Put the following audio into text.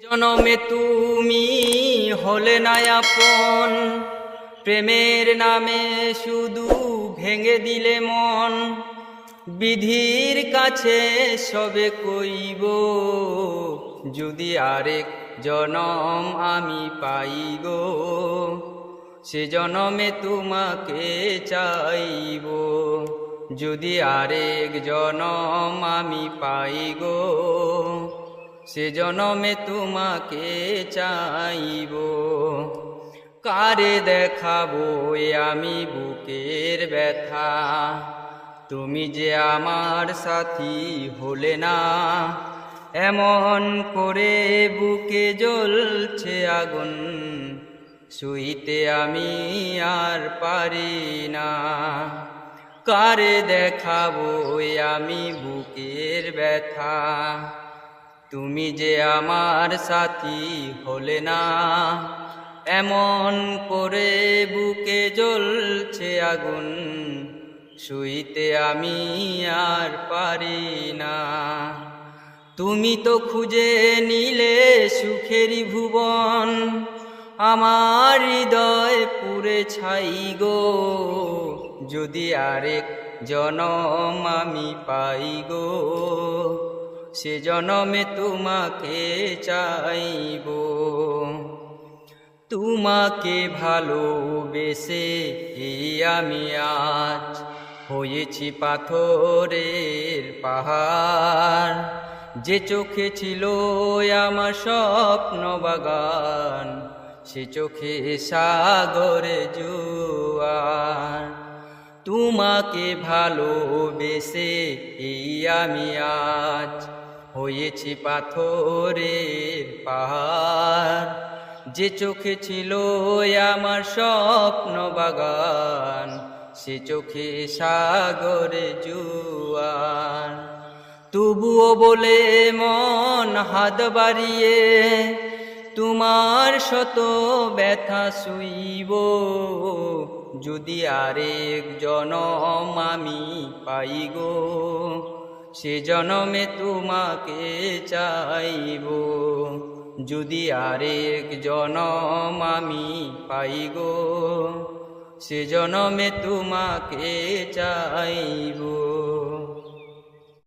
জনমে তুমি হলে না আপন, প্রেমের নামে শুধু ভেঙে দিলে মন। বিধির কাছে সবে কইব, যদি আরেক জনম আমি পাই গো, সে জনমে তোমাকে চাইব। যদি আরেক জনম আমি পাই গো, সে জনমে তোমাকে চাইব। কারে দেখাবো আমি বুকের ব্যথা, তুমি যে আমার সাথী হলে না। এমন করে বুকে জ্বলছে আগুন, সইতে আমি আর পারি না। কারে দেখাবো আমি বুকের ব্যথা, তুমি যে আমার সাথী হলে না। এমন করে বুকে জ্বলছে আগুন, সইতে আমি আর পারি না। তুমি তো খুঁজে নিলে সুখেরই ভুবন, আমার হৃদয় পুড়ে ছাই গো। যদি আরেক জনম আমি পাই গো, সে জনমে তোমাকে চাইব। তোমাকে ভালোবেসে আমি আজ হয়েছি পাথরের পাহাড়। যে চোখে ছিল আমার স্বপ্ন বাগান, সে চোখে সাগরে জোয়ার। তোমাকে ভালোবেসে আমি আজ হয়েছি পাথরের পাহাড়। যে চোখে ছিল আমার স্বপ্ন বাগান, সে চোখে সাগরে জোয়ার। তবুও বলে মন হাত বাড়িয়ে, তোমার শত ব্যথা শুইব। যদি আরেক জনম আমি পাই গো, সে জনমে তোমাকে চাইব। যদি আরেক জনম আমি পাই গো, সে জনমে তোমাকে চাইব।